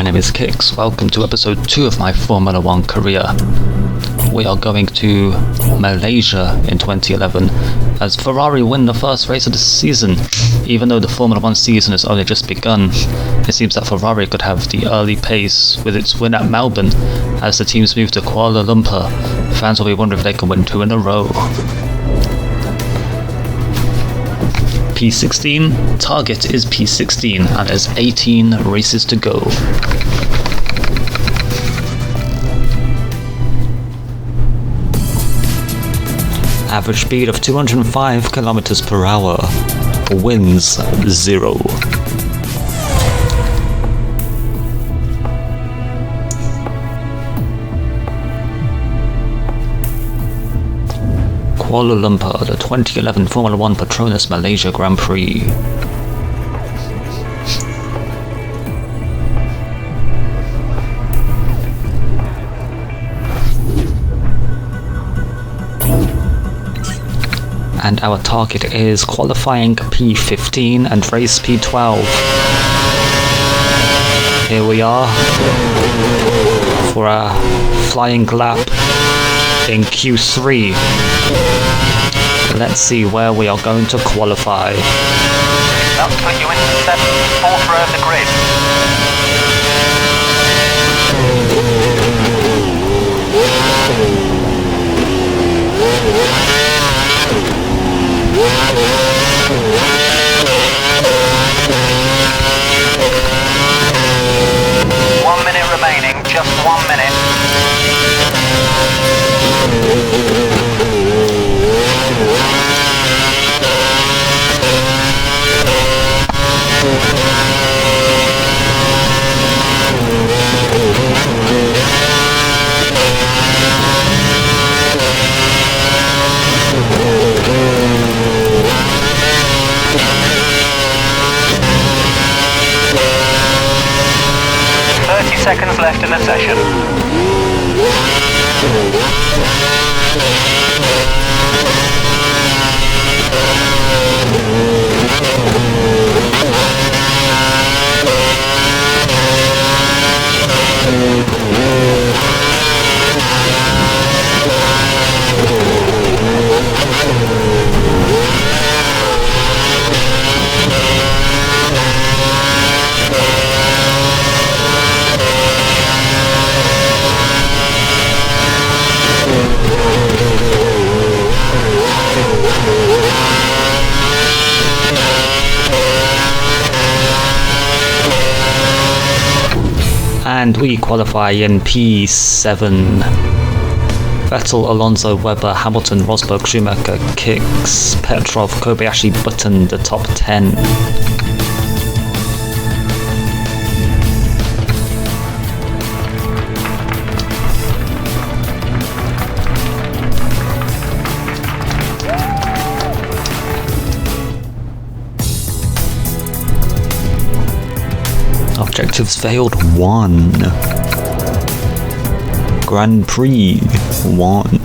name is Kix. Welcome to episode 2 of my Formula 1 career. We are going to Malaysia in 2011 as Ferrari win the first race of the season. Even though the Formula 1 season has only just begun, it seems that Ferrari could have the early pace with its win at Melbourne. As the teams move to Kuala Lumpur, fans will be wondering if they can win 2 in a row. P16, target is P16 and there's 18 races to go. Average speed of 205 kilometers per hour. Wins 0. Kuala Lumpur, the 2011 Formula 1 Petronas Malaysia Grand Prix. And our target is qualifying P15 and race P12. Here we are for a flying lap in Q3. Let's see where we are going to qualify. That'll put you into 7th, 4th row of the grid. Remaining, just 1 minute. Seconds left in the session. And we qualify in P7. Vettel, Alonso, Webber, Hamilton, Rosberg, Schumacher, Kix, Petrov, Kobayashi, Button, the top 10. Objectives failed 1. Grand Prix 1.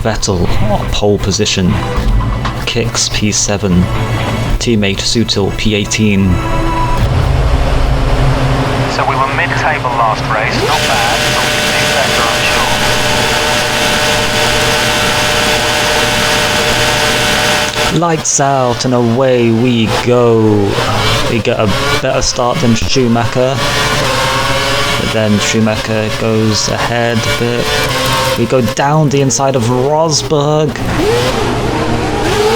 Vettel, pole position. Kix, P7. Teammate Sutil, P18. So we were mid-table last race, not bad, but we can do better, I'm sure. Lights out and away we go. We get a better start than Schumacher, but then Schumacher goes ahead a bit. We go down the inside of Rosberg.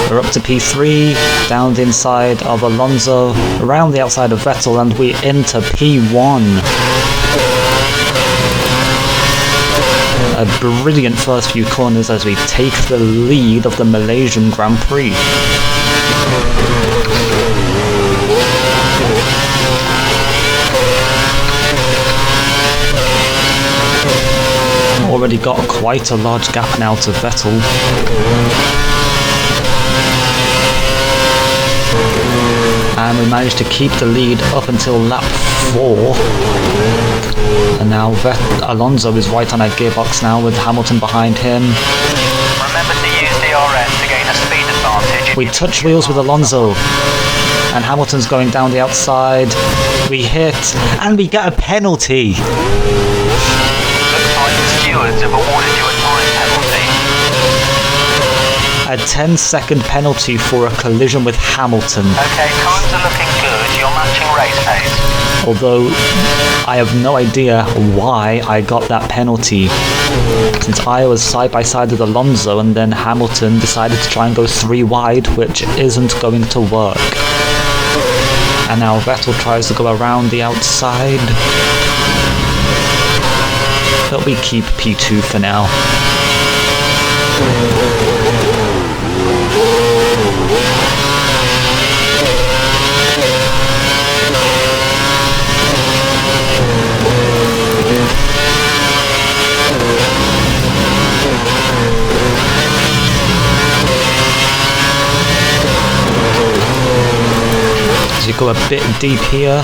We're up to P3, down the inside of Alonso, around the outside of Vettel, and we into P1. A brilliant first few corners as we take the lead of the Malaysian Grand Prix. Already got quite a large gap now to Vettel. And we managed to keep the lead up until lap 4. And now Alonso is right on our gearbox now with Hamilton behind him. Remember to use DRS to gain a speed advantage. We touch wheels with Alonso. And Hamilton's going down the outside. We hit, and we get a penalty. Looks like the stewards have awarded you a time penalty. A 10-second penalty for a collision with Hamilton. Okay, times are looking good. You're matching race pace. Although I have no idea why I got that penalty, since I was side by side with Alonso and then Hamilton decided to try and go 3 wide, which isn't going to work. And now Vettel tries to go around the outside, but we keep P2 for now. As we go a bit deep here,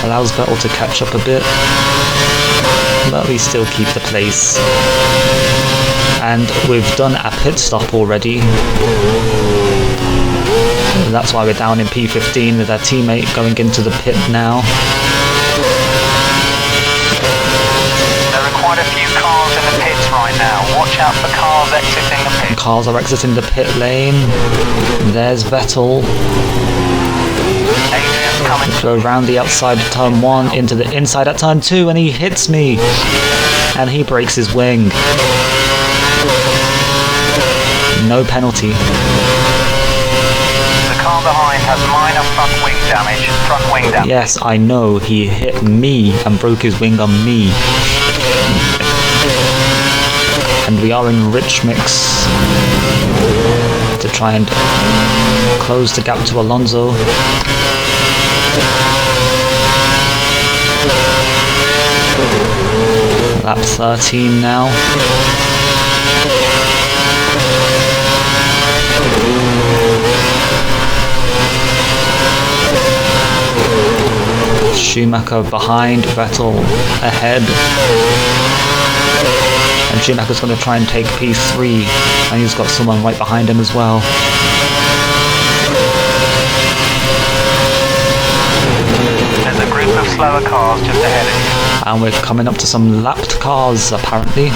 allows Vettel to catch up a bit, but we still keep the place. And we've done a pit stop already. That's why we're down in P15 with our teammate going into the pit now. There are quite a few cars in the pits right now. Watch out for cars exiting the pit. Cars are exiting the pit lane. There's Vettel. Adrian's coming. Go around the outside of turn 1 into the inside at turn 2, and he hits me. And he breaks his wing. No penalty. The car behind has minor front wing damage. Yes, I know. He hit me and broke his wing on me. And we are in rich mix to try and close the gap to Alonso. Lap 13 now. Schumacher behind, Vettel ahead. And Schumacher's going to try and take P3, and he's got someone right behind him as well. There's a group of slower cars just ahead of you. And we're coming up to some lapped cars apparently,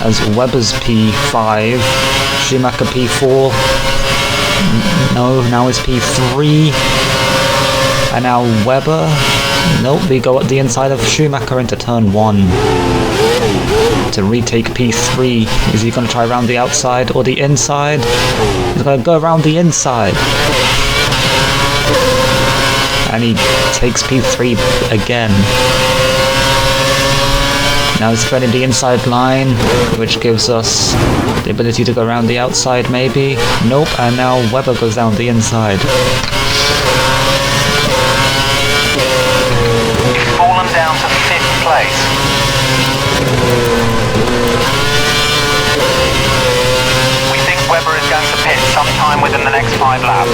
as Webber's P5, Schumacher P4, no, now it's P3, and now Webber, nope, we go at the inside of Schumacher into turn 1 to retake P3. Is he going to try around the outside or the inside? He's going to go around the inside. And he takes P3 again. Now he's spreading the inside line, which gives us the ability to go around the outside maybe. Nope, and now Webber goes down the inside. You've fallen down to 5th place. We think Webber is going to pit sometime within the next 5 laps.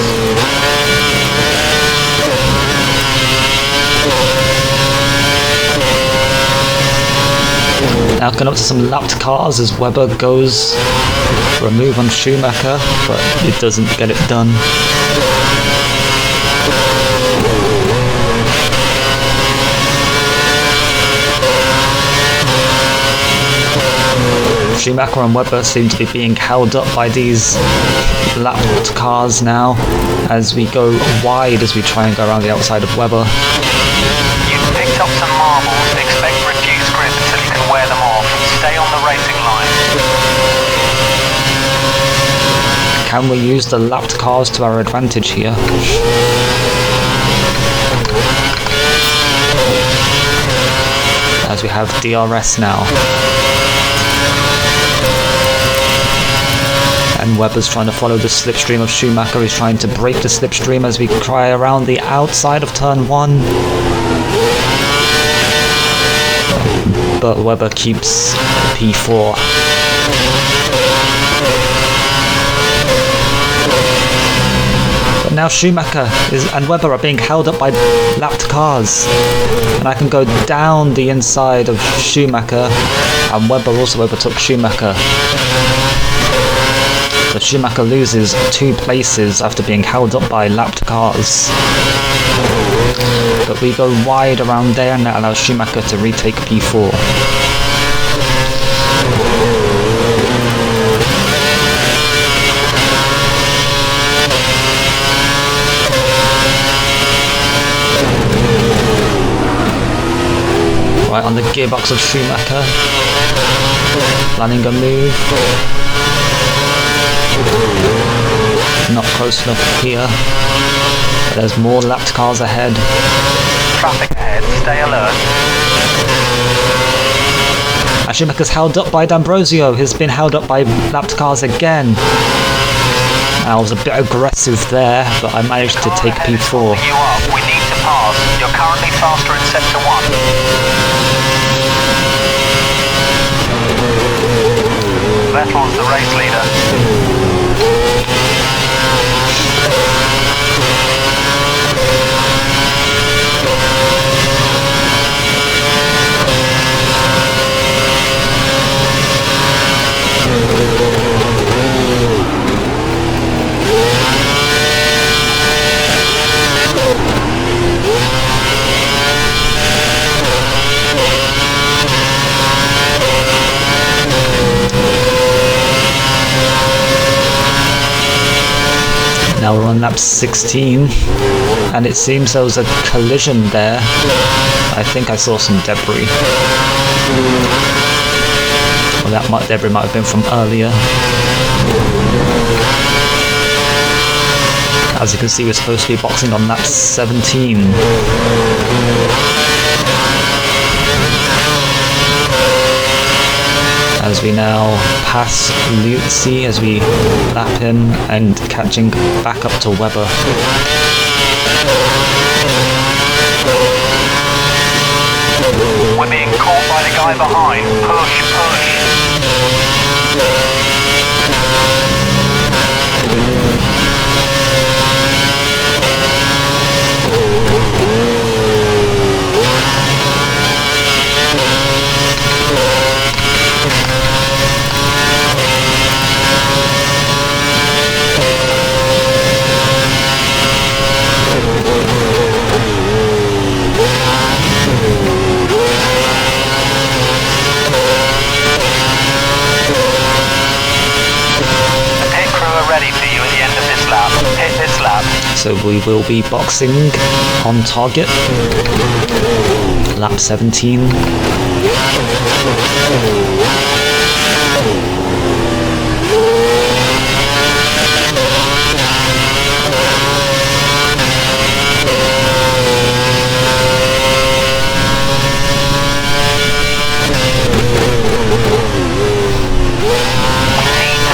Now going up to some lapped cars as Webber goes for a move on Schumacher, but it doesn't get it done. Schumacher and Webber seem to be being held up by these lapped cars now as we go wide as we try and go around the outside of Webber. You've picked up some marbles. Expect reduced grip until you can wear them off. Stay on the racing line. Can we use the lapped cars to our advantage here? As we have DRS now. And Webber's trying to follow the slipstream of Schumacher. He's trying to break the slipstream as we cry around the outside of turn 1. But Webber keeps P4. But now Schumacher and Webber are being held up by lapped cars. And I can go down the inside of Schumacher, and Webber also overtook Schumacher. So Schumacher loses 2 places after being held up by lapped cars. But we go wide around there, and that allows Schumacher to retake P4. Right on the gearbox of Schumacher, planning a move. Not close enough here, but there's more lapped cars ahead. Traffic ahead, stay alert. Schumacher's held up by D'Ambrosio, he's been held up by lapped cars again. I was a bit aggressive there, but I managed to take P4. You up. We need to pass. You're currently faster in sector 1. Vettel's the race leader. Now we're on lap 16, and it seems there was a collision there. I think I saw some debris. Well, that debris might have been from earlier. As you can see, we're supposed to be boxing on lap 17. As we now pass Luzzi as we lap him and catching back up to Webber. We're being caught by the guy behind. Push, push. Ready for you at the end of this lap. Hit this lap. So we will be boxing on target. Lap 17.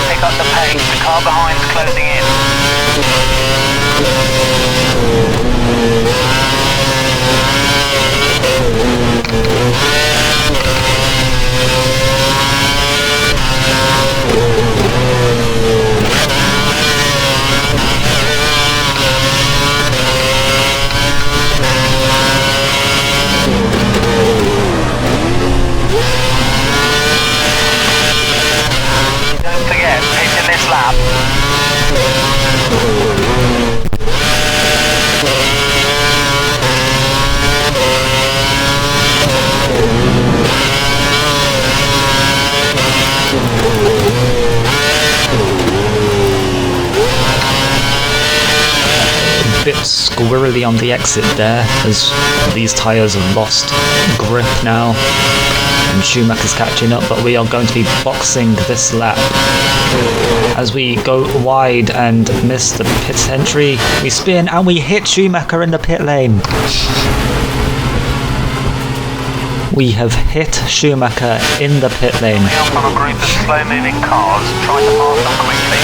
Pick up the pace, the car behind's closing in. Lap. A bit squirrely on the exit there, as these tyres have lost grip now. And Schumacher's catching up, but we are going to be boxing this lap. As we go wide and miss the pit entry, we spin and we hit Schumacher in the pit lane. We have hit Schumacher in the pit lane. Jump on a group of slow-moving cars, try to pass them quickly.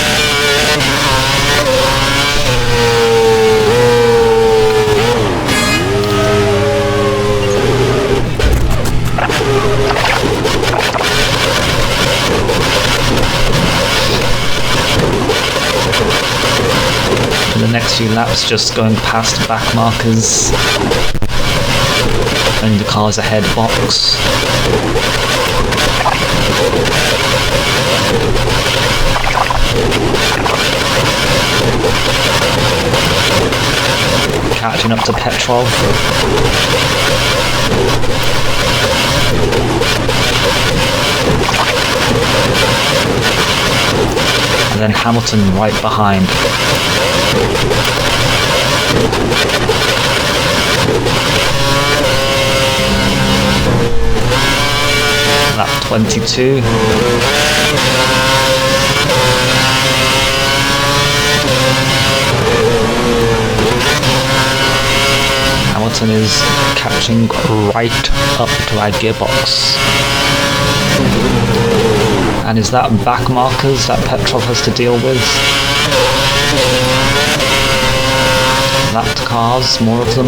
the next few laps just going past back markers and the cars ahead box. Catching up to Petrov. And then Hamilton right behind. Lap 22. Hamilton is catching right up to our gearbox. And is that back markers that Petrov has to deal with? Lapped cars, more of them.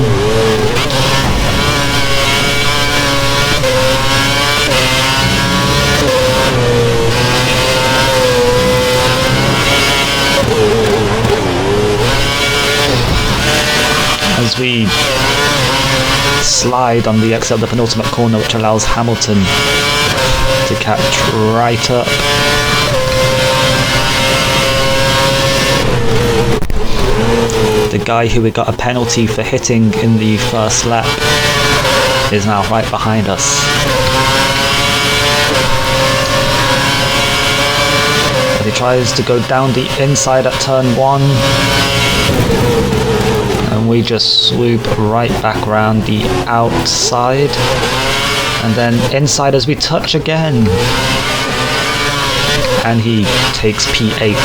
As we slide on the exit of the penultimate corner, which allows Hamilton to catch right up. The guy who we got a penalty for hitting in the first lap is now right behind us. He tries to go down the inside at turn 1, and we just swoop right back round the outside, and then inside as we touch again, and he takes P8.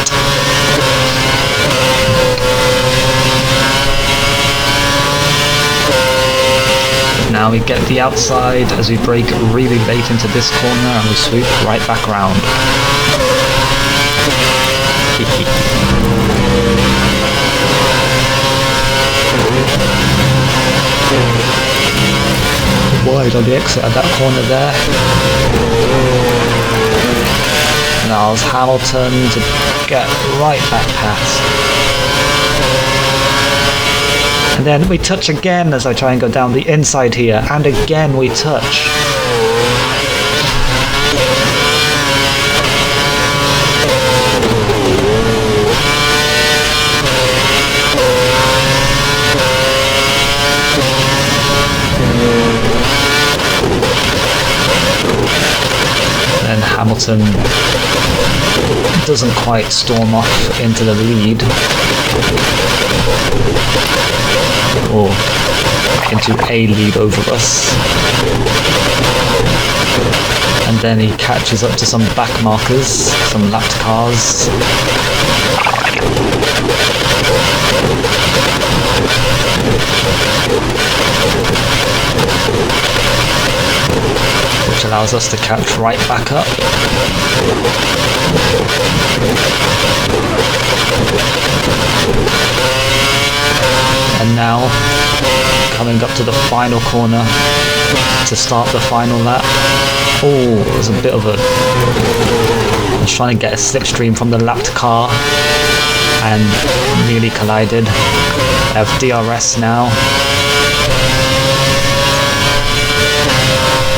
Now we get the outside as we brake really late into this corner, and we swoop right back round. Wide on the exit at that corner there. Now it's Hamilton to get right back past. And then we touch again as I try and go down the inside here, and again we touch. And Hamilton doesn't quite storm off into the lead, or into a lead over us, and then he catches up to some back markers, some lapped cars. Which allows us to catch right back up. And now, coming up to the final corner to start the final lap. Oh, there's a bit of a... I was trying to get a slipstream from the lapped car and nearly collided. I have DRS now.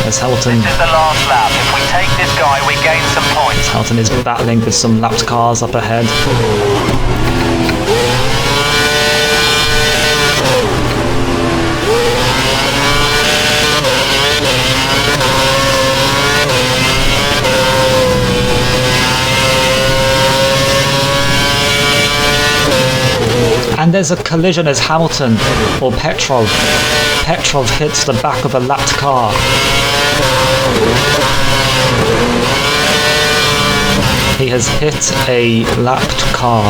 As Hamilton... This is the last lap. If we take this guy, we gain some points. Hamilton is battling with some lapped cars up ahead. And there's a collision as Hamilton, or Petrov hits the back of a lapped car. He has hit a lapped car,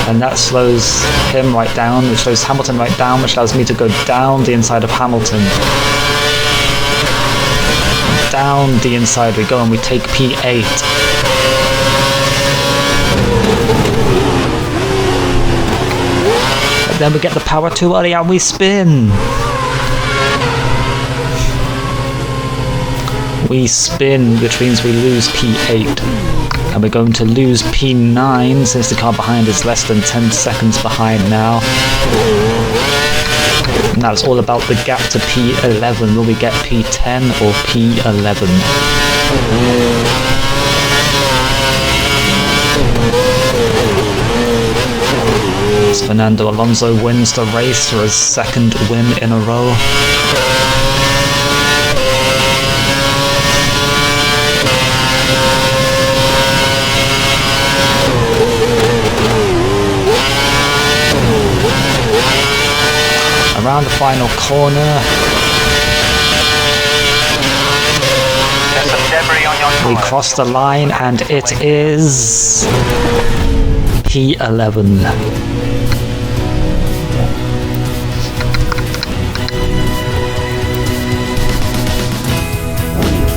and that slows him right down, which slows Hamilton right down, which allows me to go down the inside of Hamilton. Down the inside we go, and we take P8. Then we get the power too early and we spin. We spin, which means we lose P8. and we're going to lose P9 since the car behind is less than 10 seconds behind now. And that's all about the gap to P11. Will we get P10 or P11? As Fernando Alonso wins the race for his second win in a row. Around the final corner. There's some debris on your We tyre. cross the line and it is P11.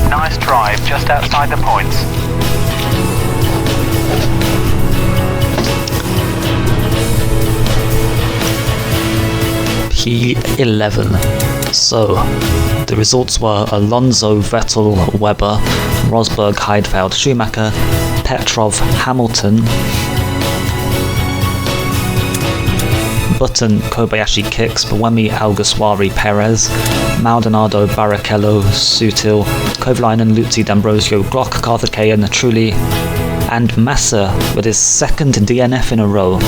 Nice drive, just outside the points. P11. So, the results were Alonso, Vettel, Webber, Rosberg, Heidfeld, Schumacher, Petrov, Hamilton, Button, Kobayashi, Kicks, Buemi, Alguersuari, Perez, Maldonado, Barrichello, Sutil, Kovalainen, Luzzi, D'Ambrosio, Glock, Karthikeyan, Trulli, and Massa with his second DNF in a row.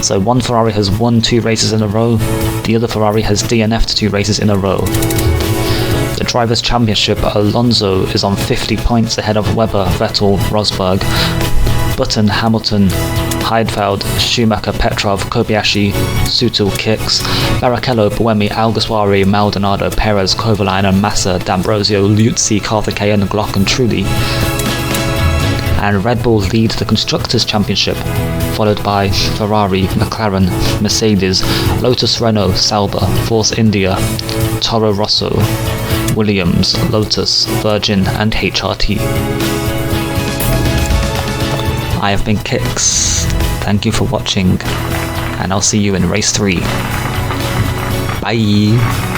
So one Ferrari has won 2 races in a row, the other Ferrari has DNF'd 2 races in a row. The Drivers' Championship, Alonso is on 50 points ahead of Webber, Vettel, Rosberg, Button, Hamilton, Heidfeld, Schumacher, Petrov, Kobayashi, Sutil, Kicks, Barrichello, Buemi, Alguersuari, Maldonado, Perez, Kovalainen, Massa, D'Ambrosio, Luzzi, Karthikeyan, Glock and Trulli. And Red Bull lead the Constructors' Championship, followed by Ferrari, McLaren, Mercedes, Lotus Renault, Sauber, Force India, Toro Rosso, Williams, Lotus, Virgin and HRT. I have been Kix, thank you for watching, and I'll see you in race 3. Bye!